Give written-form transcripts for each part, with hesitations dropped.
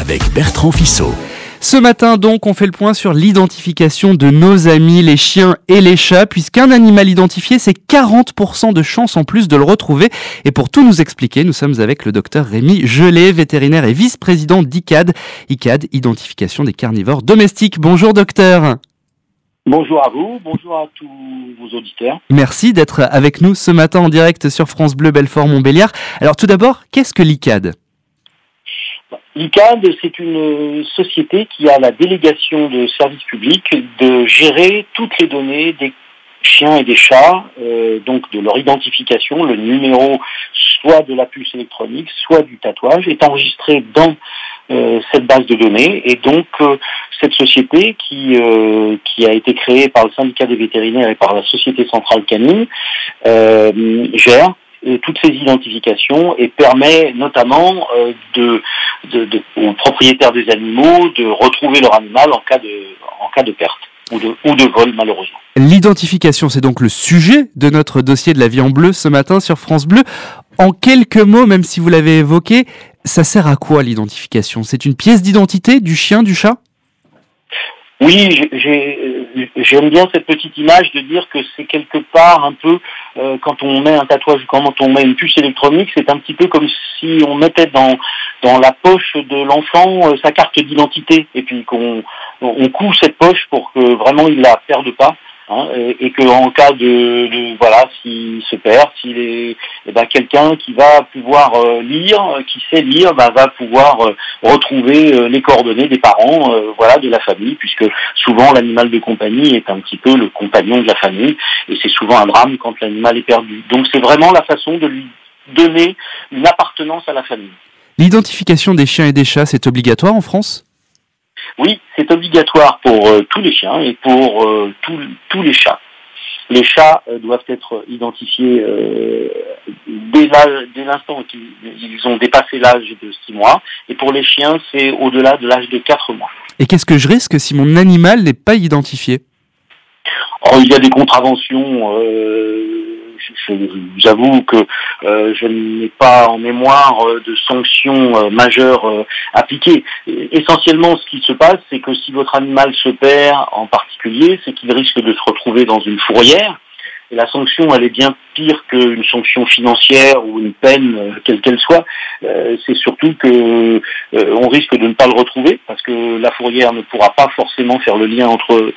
avec Bertrand Fissot. Ce matin donc, on fait le point sur l'identification de nos amis, les chiens et les chats, puisqu'un animal identifié, c'est 40% de chances en plus de le retrouver. Et pour tout nous expliquer, nous sommes avec le docteur Rémi Gelé, vétérinaire et vice-président d'ICAD. ICAD, Identification des carnivores domestiques. Bonjour docteur. Bonjour à vous, bonjour à tous vos auditeurs. Merci d'être avec nous ce matin en direct sur France Bleu Belfort-Montbéliard. Alors tout d'abord, qu'est-ce que l'ICAD ? L'ICAD, c'est une société qui a la délégation de service public de gérer toutes les données des chiens et des chats, donc de leur identification. Le numéro soit de la puce électronique, soit du tatouage est enregistré dans cette base de données. Et donc cette société qui a été créée par le syndicat des vétérinaires et par la société centrale canine gère toutes ces identifications et permet notamment aux propriétaires des animaux de retrouver leur animal en cas de perte ou de vol malheureusement. L'identification, c'est donc le sujet de notre dossier de la vie en bleu ce matin sur France Bleu. En quelques mots, même si vous l'avez évoqué, ça sert à quoi l'identification ? C'est une pièce d'identité du chien, du chat ? Oui, j'aime bien cette petite image de dire que c'est quelque part un peu, quand on met un tatouage, quand on met une puce électronique, c'est un petit peu comme si on mettait dans la poche de l'enfant sa carte d'identité et puis qu'on coud cette poche pour que vraiment il la perde pas. Et que en cas s'il se perd, s'il est quelqu'un qui va pouvoir lire, qui sait lire, va pouvoir retrouver les coordonnées des parents, de la famille, puisque souvent l'animal de compagnie est un petit peu le compagnon de la famille, et c'est souvent un drame quand l'animal est perdu. Donc c'est vraiment la façon de lui donner une appartenance à la famille. L'identification des chiens et des chats, c'est obligatoire en France ? Oui, c'est obligatoire pour tous les chiens et pour tous les chats. Les chats doivent être identifiés dès l'instant qu'ils ont dépassé l'âge de 6 mois. Et pour les chiens, c'est au-delà de l'âge de 4 mois. Et qu'est-ce que je risque si mon animal n'est pas identifié ? Il y a des contraventions. J'avoue que je n'ai pas en mémoire de sanctions majeures appliquées. Essentiellement, ce qui se passe, c'est que si votre animal se perd en particulier, c'est qu'il risque de se retrouver dans une fourrière. Et la sanction, elle est bien pire qu'une sanction financière ou une peine, quelle qu'elle soit. C'est surtout que on risque de ne pas le retrouver parce que la fourrière ne pourra pas forcément faire le lien entre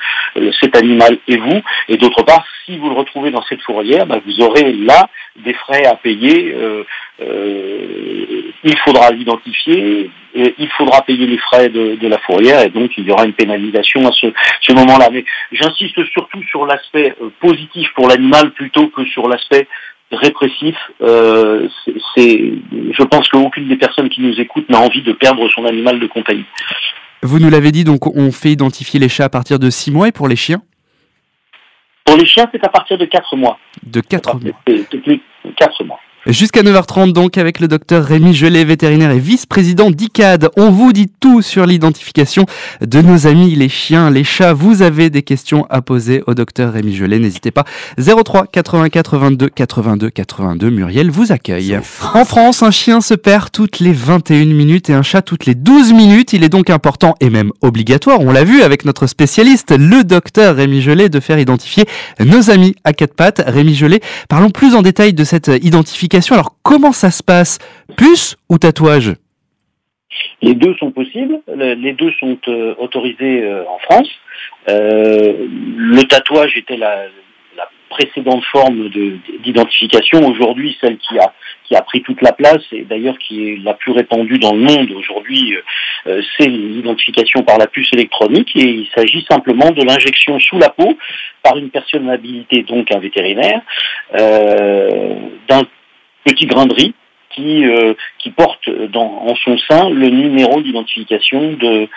cet animal et vous. Et d'autre part, si vous le retrouvez dans cette fourrière, vous aurez là des frais à payer. Il faudra l'identifier, il faudra payer les frais de la fourrière et donc il y aura une pénalisation à ce moment-là. Mais j'insiste surtout sur l'aspect positif pour l'animal plutôt que sur l'aspect répressif. Je pense qu'aucune des personnes qui nous écoutent n'a envie de perdre son animal de compagnie. Vous nous l'avez dit, donc on fait identifier les chats à partir de 6 mois et pour les chiens ? Pour les chiens, c'est à partir de 4 mois. De 4 mois. C'est 4 mois. Jusqu'à 9h30 donc avec le docteur Rémi Gelé, vétérinaire et vice-président d'ICAD. On vous dit tout sur l'identification de nos amis, les chiens, les chats. Vous avez des questions à poser au docteur Rémi Gelé, n'hésitez pas. 03 84 22 82 82, Muriel vous accueille. En France, un chien se perd toutes les 21 minutes et un chat toutes les 12 minutes. Il est donc important et même obligatoire, on l'a vu avec notre spécialiste, le docteur Rémi Gelé, de faire identifier nos amis à quatre pattes. Rémi Gelé, parlons plus en détail de cette identification. Alors, comment ça se passe ? Puce ou tatouage ? Les deux sont possibles, les deux sont autorisés en France. Le tatouage était la précédente forme d'identification. Aujourd'hui, celle qui a pris toute la place et d'ailleurs qui est la plus répandue dans le monde aujourd'hui, c'est l'identification par la puce électronique et il s'agit simplement de l'injection sous la peau par une personne habilitée, donc un vétérinaire, d'un petit grain de riz qui porte en son sein le numéro d'identification de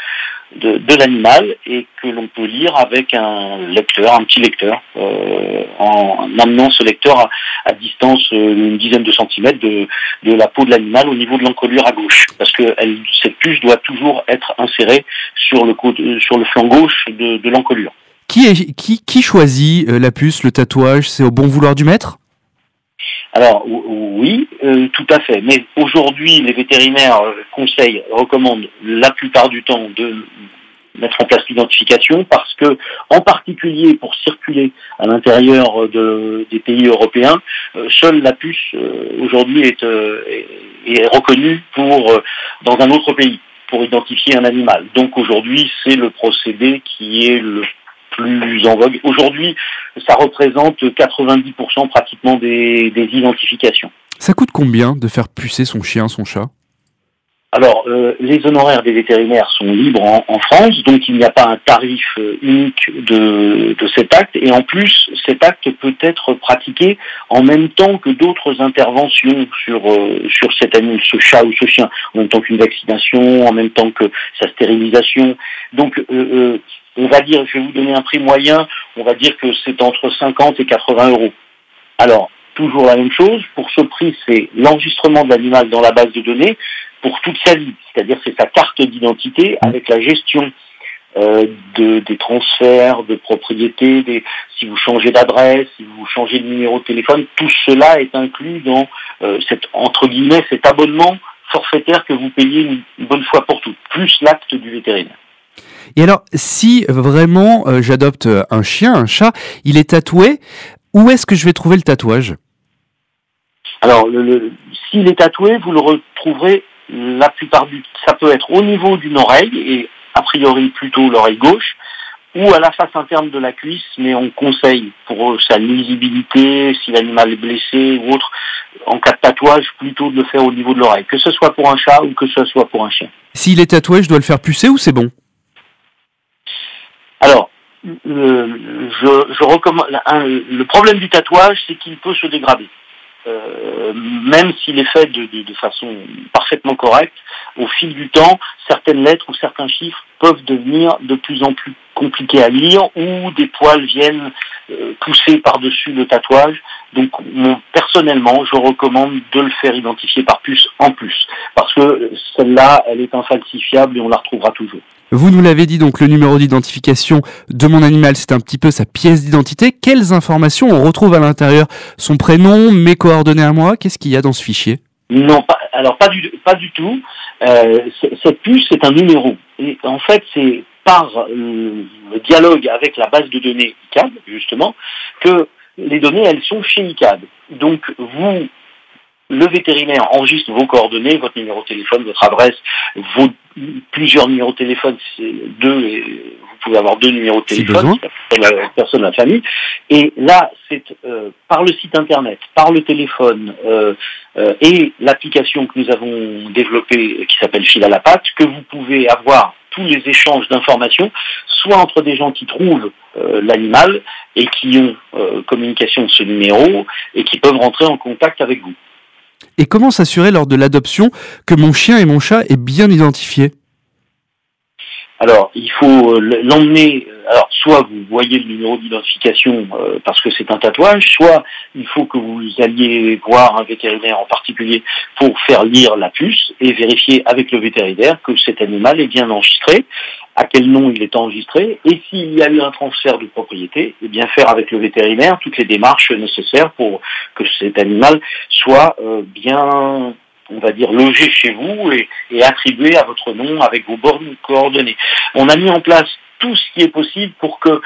l'animal et que l'on peut lire avec un petit lecteur, en amenant ce lecteur à distance une dizaine de centimètres de la peau de l'animal au niveau de l'encolure à gauche, parce que cette puce doit toujours être insérée sur le flanc gauche de l'encolure. Qui choisit la puce, le tatouage ? C'est au bon vouloir du maître ? Alors oui, tout à fait. Mais aujourd'hui, les vétérinaires recommandent la plupart du temps de mettre en place l'identification parce que, en particulier pour circuler à l'intérieur des pays européens, seule la puce aujourd'hui est reconnue dans un autre pays pour identifier un animal. Donc aujourd'hui, c'est le procédé qui est le plus en vogue. Aujourd'hui, ça représente 90% pratiquement des identifications. Ça coûte combien de faire pucer son chien, son chat ? Alors, les honoraires des vétérinaires sont libres en France, donc il n'y a pas un tarif unique de cet acte. Et en plus, cet acte peut être pratiqué en même temps que d'autres interventions sur cet animal, ce chat ou ce chien, en même temps qu'une vaccination, en même temps que sa stérilisation. Donc, on va dire, je vais vous donner un prix moyen, on va dire que c'est entre 50 et 80 euros. Alors, toujours la même chose, pour ce prix, c'est l'enregistrement de l'animal dans la base de données pour toute sa vie, c'est-à-dire c'est sa carte d'identité avec la gestion des transferts de propriété, si vous changez d'adresse, si vous changez de numéro de téléphone, tout cela est inclus dans cet abonnement forfaitaire que vous payez une bonne fois pour toutes, plus l'acte du vétérinaire. Et alors, si vraiment j'adopte un chien, un chat, il est tatoué, où est-ce que je vais trouver le tatouage ? Alors, s'il est tatoué, vous le retrouverez ça peut être au niveau d'une oreille, et a priori plutôt l'oreille gauche, ou à la face interne de la cuisse, mais on conseille pour sa lisibilité, si l'animal est blessé ou autre, en cas de tatouage, plutôt de le faire au niveau de l'oreille, que ce soit pour un chat ou que ce soit pour un chien. S'il est tatoué, je dois le faire pucer ou c'est bon ? Alors, je recommande. Le problème du tatouage, c'est qu'il peut se dégrader. Même s'il est fait de façon parfaitement correcte, au fil du temps, certaines lettres ou certains chiffres peuvent devenir de plus en plus compliqués à lire ou des poils viennent pousser par-dessus le tatouage. Donc personnellement, je recommande de le faire identifier par puce en plus, parce que celle-là, elle est infalsifiable et on la retrouvera toujours. Vous nous l'avez dit, donc le numéro d'identification de mon animal, c'est un petit peu sa pièce d'identité. Quelles informations on retrouve à l'intérieur ? Son prénom, mes coordonnées à moi, qu'est-ce qu'il y a dans ce fichier ? Non, pas du tout. Cette puce, c'est un numéro. Et en fait, c'est par le dialogue avec la base de données ICAD, justement, que les données, elles sont chez ICAD. Donc, le vétérinaire enregistre vos coordonnées, votre numéro de téléphone, votre adresse, plusieurs numéros de téléphone, vous pouvez avoir 2 numéros de téléphone, la personne de la famille. Et là, c'est par le site internet, par le téléphone et l'application que nous avons développée qui s'appelle Fil à la patte, que vous pouvez avoir tous les échanges d'informations, soit entre des gens qui trouvent l'animal et qui ont communication de ce numéro et qui peuvent rentrer en contact avec vous. Et comment s'assurer lors de l'adoption que mon chien et mon chat aient bien identifié ? Alors, il faut l'emmener. Alors, soit vous voyez le numéro d'identification parce que c'est un tatouage, soit il faut que vous alliez voir un vétérinaire en particulier pour faire lire la puce et vérifier avec le vétérinaire que cet animal est bien enregistré, à quel nom il est enregistré, et s'il y a eu un transfert de propriété, eh bien faire avec le vétérinaire toutes les démarches nécessaires pour que cet animal soit bien, on va dire, logé chez vous et attribué à votre nom avec vos bonnes coordonnées. On a mis en place tout ce qui est possible pour que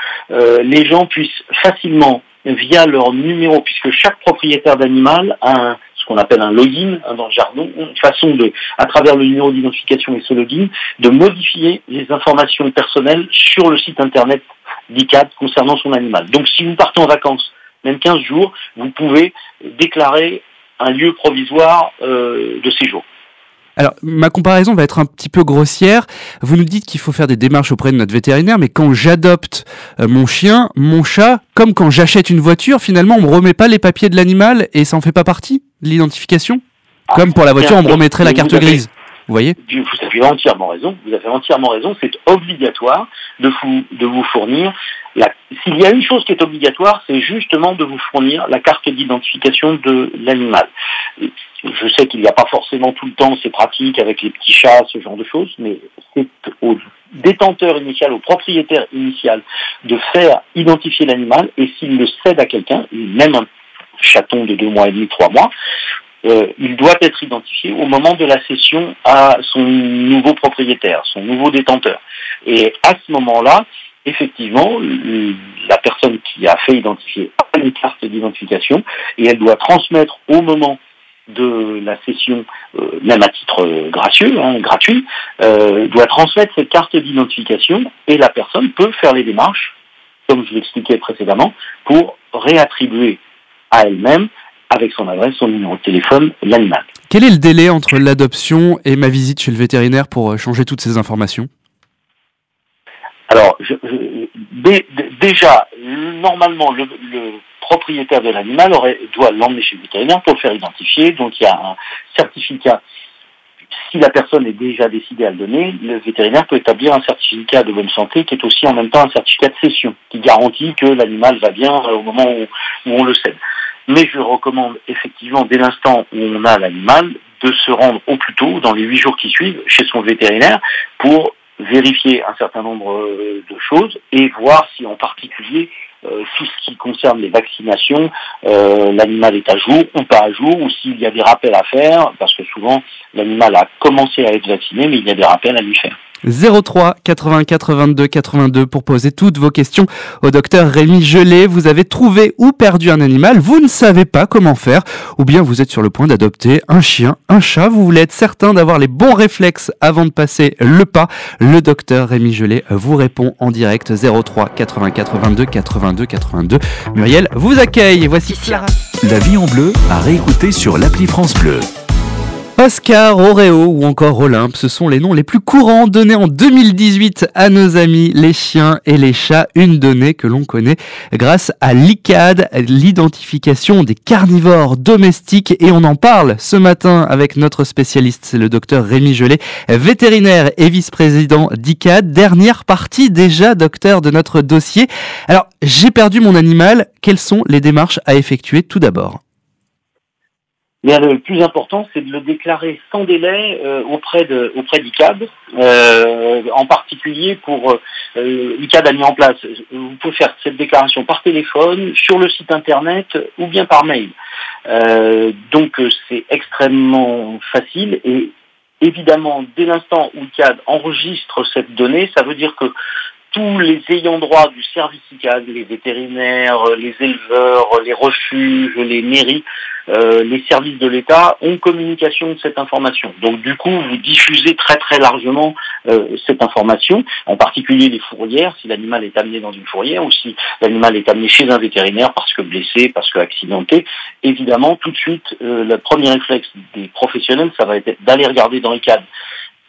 les gens puissent facilement, via leur numéro, puisque chaque propriétaire d'animal a ce qu'on appelle un login dans le jargon, une façon à travers le numéro d'identification et ce login, de modifier les informations personnelles sur le site internet d'ICAD concernant son animal. Donc si vous partez en vacances, même 15 jours, vous pouvez déclarer un lieu provisoire de séjour. Alors, ma comparaison va être un petit peu grossière. Vous nous dites qu'il faut faire des démarches auprès de notre vétérinaire, mais quand j'adopte mon chien, mon chat, comme quand j'achète une voiture, finalement, on me remet pas les papiers de l'animal et ça en fait pas partie de l'identification ? Comme pour la voiture, on me remettrait la carte grise. Vous voyez ? Vous avez entièrement raison. Vous avez entièrement raison. C'est obligatoire de vous fournir. S'il y a une chose qui est obligatoire, c'est justement de vous fournir la carte d'identification de l'animal. Je sais qu'il n'y a pas forcément tout le temps ces pratiques avec les petits chats, ce genre de choses, mais c'est au détenteur initial, au propriétaire initial, de faire identifier l'animal, et s'il le cède à quelqu'un, même chaton de 2 mois et demi, 3 mois, il doit être identifié au moment de la cession à son nouveau propriétaire, son nouveau détenteur. Et à ce moment-là, effectivement, la personne qui a fait identifier a une carte d'identification et elle doit transmettre au moment de la cession, même à titre gratuit, doit transmettre cette carte d'identification et la personne peut faire les démarches, comme je l'expliquais précédemment, pour réattribuer à elle-même, avec son adresse, son numéro de téléphone, l'animal. Quel est le délai entre l'adoption et ma visite chez le vétérinaire pour changer toutes ces informations ? Alors, déjà, normalement, le propriétaire de l'animal doit l'emmener chez le vétérinaire pour le faire identifier. Donc, il y a un certificat. Si la personne est déjà décidée à le donner, le vétérinaire peut établir un certificat de bonne santé qui est aussi en même temps un certificat de cession, qui garantit que l'animal va bien au moment où on le cède. Mais je recommande effectivement, dès l'instant où on a l'animal, de se rendre au plus tôt, dans les 8 jours qui suivent, chez son vétérinaire, pour vérifier un certain nombre de choses et voir si en particulier tout ce qui concerne les vaccinations, l'animal est à jour ou pas à jour, ou s'il y a des rappels à faire, parce que souvent l'animal a commencé à être vacciné, mais il y a des rappels à lui faire. 03 84 22 82 pour poser toutes vos questions au docteur Rémi Gelé. Vous avez trouvé ou perdu un animal, vous ne savez pas comment faire, ou bien vous êtes sur le point d'adopter un chien, un chat, vous voulez être certain d'avoir les bons réflexes avant de passer le pas. Le docteur Rémi Gelé vous répond en direct. 03 84 22 82 82. Muriel vous accueille. Voici Clara. La vie en bleu à réécouter sur l'appli France Bleu. Oscar, Oreo ou encore Olympe, ce sont les noms les plus courants donnés en 2018 à nos amis les chiens et les chats, une donnée que l'on connaît grâce à l'ICAD, l'identification des carnivores domestiques, et on en parle ce matin avec notre spécialiste, c'est le docteur Rémi Gelé, vétérinaire et vice-président d'ICAD. Dernière partie déjà, docteur, de notre dossier. Alors, j'ai perdu mon animal, quelles sont les démarches à effectuer tout d'abord ? Bien, le plus important, c'est de le déclarer sans délai auprès d'ICAD. En particulier pour l'ICAD a mis en place, vous pouvez faire cette déclaration par téléphone, sur le site internet ou bien par mail. Donc c'est extrêmement facile et évidemment dès l'instant où l'ICAD enregistre cette donnée, ça veut dire que tous les ayants droit du service ICAD, les vétérinaires, les éleveurs, les refuges, les mairies, les services de l'État ont communication de cette information. Donc du coup, vous diffusez très très largement cette information, en particulier les fourrières, si l'animal est amené dans une fourrière ou si l'animal est amené chez un vétérinaire parce que blessé, parce que accidenté. Évidemment, tout de suite, le premier réflexe des professionnels, ça va être d'aller regarder dans l'ICAD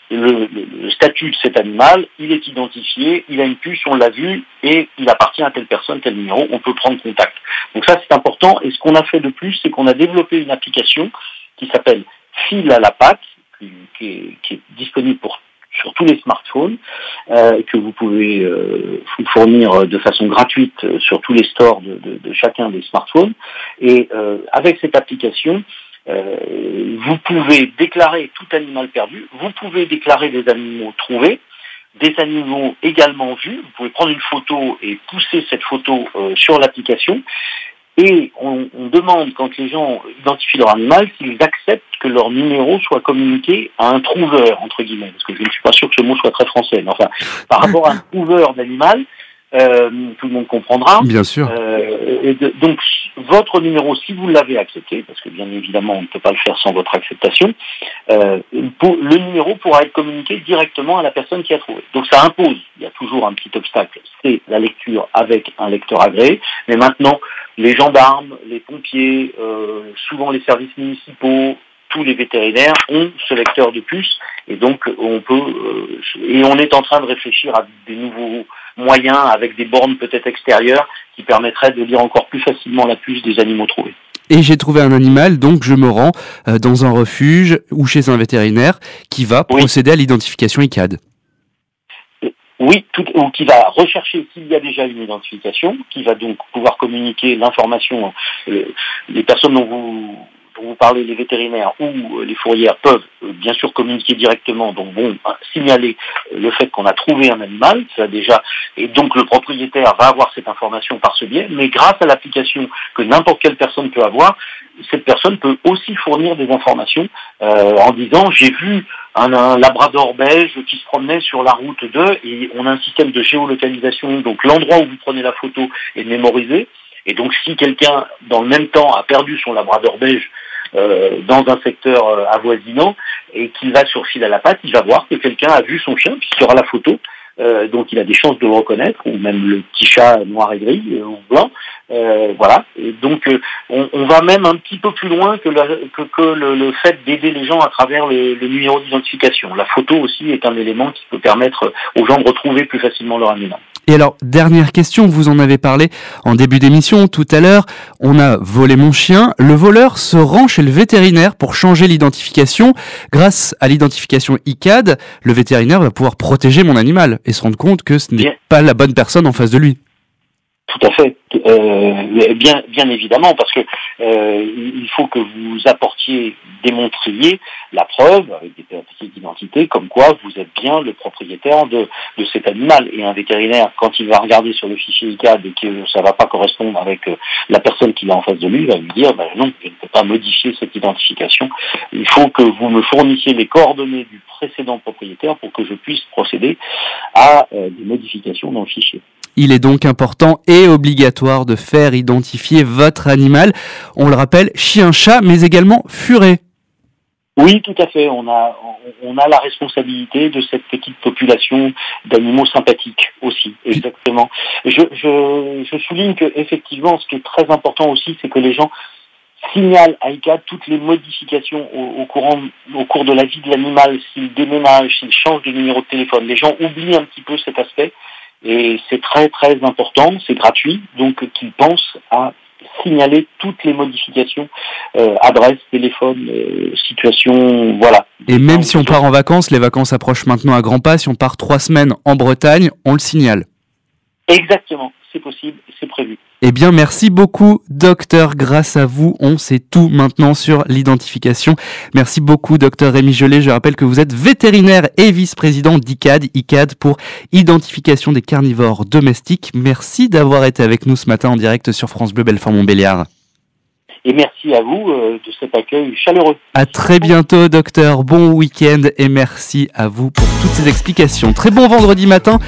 le statut de cet animal, il est identifié, il a une puce, on l'a vu, et il appartient à telle personne, tel numéro, on peut prendre contact. Donc ça c'est important, et ce qu'on a fait de plus, c'est qu'on a développé une application qui s'appelle Fil à la patte, qui est disponible sur tous les smartphones, que vous pouvez vous fournir de façon gratuite sur tous les stores de chacun des smartphones. Et avec cette application, vous pouvez déclarer tout animal perdu, vous pouvez déclarer des animaux trouvés, des animaux également vus, vous pouvez prendre une photo et pousser cette photo sur l'application, et on demande, quand les gens identifient leur animal, s'ils acceptent que leur numéro soit communiqué à un trouveur, entre guillemets, parce que je ne suis pas sûr que ce mot soit très français, mais enfin, par rapport à un trouveur d'animal, tout le monde comprendra. Bien sûr. Donc, votre numéro, si vous l'avez accepté, parce que bien évidemment, on ne peut pas le faire sans votre acceptation, le numéro pourra être communiqué directement à la personne qui a trouvé. Donc, ça impose, il y a toujours un petit obstacle, c'est la lecture avec un lecteur agréé, mais maintenant, les gendarmes, les pompiers, souvent les services municipaux, tous les vétérinaires ont ce lecteur de puce, et donc on peut et on est en train de réfléchir à des nouveaux moyens avec des bornes peut-être extérieures qui permettraient de lire encore plus facilement la puce des animaux trouvés. Et j'ai trouvé un animal, donc je me rends dans un refuge ou chez un vétérinaire qui va procéder à l'identification ICAD. Oui, ou qui va rechercher s'il y a déjà une identification, qui va donc pouvoir communiquer l'information, les personnes dont dont vous parlez, les vétérinaires ou les fourrières peuvent bien sûr communiquer directement, donc vont signaler le fait qu'on a trouvé un animal, ça déjà, et donc le propriétaire va avoir cette information par ce biais, mais grâce à l'application que n'importe quelle personne peut avoir, cette personne peut aussi fournir des informations en disant j'ai vu un labrador belge qui se promenait sur la route 2 et on a un système de géolocalisation, donc l'endroit où vous prenez la photo est mémorisé, et donc si quelqu'un dans le même temps a perdu son labrador belge dans un secteur avoisinant et qu'il va sur fil à la patte, il va voir que quelqu'un a vu son chien puisqu'il y aura la photo. Donc il a des chances de le reconnaître, ou même le petit chat noir et gris ou blanc, voilà. Et donc on va même un petit peu plus loin que le fait d'aider les gens à travers le numéro d'identification. La photo aussi est un élément qui peut permettre aux gens de retrouver plus facilement leur animal. Et alors, dernière question, vous en avez parlé en début d'émission tout à l'heure, on a volé mon chien, le voleur se rend chez le vétérinaire pour changer l'identification. Grâce à l'identification ICAD, le vétérinaire va pouvoir protéger mon animal et se rendre compte que ce n'est pas la bonne personne en face de lui. Tout à fait, bien évidemment, parce que il faut que vous démontriez la preuve avec des papiers d'identité, comme quoi vous êtes bien le propriétaire de cet animal. Et un vétérinaire, quand il va regarder sur le fichier ICAD et que ça va pas correspondre avec la personne qu'il a en face de lui, il va lui dire non, je ne peux pas modifier cette identification. Il faut que vous me fournissiez les coordonnées du précédent propriétaire pour que je puisse procéder à des modifications dans le fichier. Il est donc important et obligatoire de faire identifier votre animal. On le rappelle, chien-chat, mais également furet. Oui, tout à fait. On a la responsabilité de cette petite population d'animaux sympathiques aussi, exactement. Je souligne que effectivement, ce qui est très important aussi, c'est que les gens signalent à ICAD toutes les modifications au cours de la vie de l'animal, s'il déménage, s'il change de numéro de téléphone. Les gens oublient un petit peu cet aspect. Et c'est très très important, c'est gratuit, donc qu'ils pensent à signaler toutes les modifications, adresse, téléphone, situation, voilà. Et même si on part en vacances, les vacances approchent maintenant à grands pas, si on part 3 semaines en Bretagne, on le signale. Exactement, c'est possible, c'est prévu. Eh bien, merci beaucoup, docteur. Grâce à vous, on sait tout maintenant sur l'identification. Merci beaucoup, docteur Rémi Gelé. Je rappelle que vous êtes vétérinaire et vice-président d'ICAD pour identification des carnivores domestiques. Merci d'avoir été avec nous ce matin en direct sur France Bleu Belfort-Montbéliard. Et merci à vous de cet accueil chaleureux. À très bientôt, docteur. Bon week-end et merci à vous pour toutes ces explications. Très bon vendredi matin.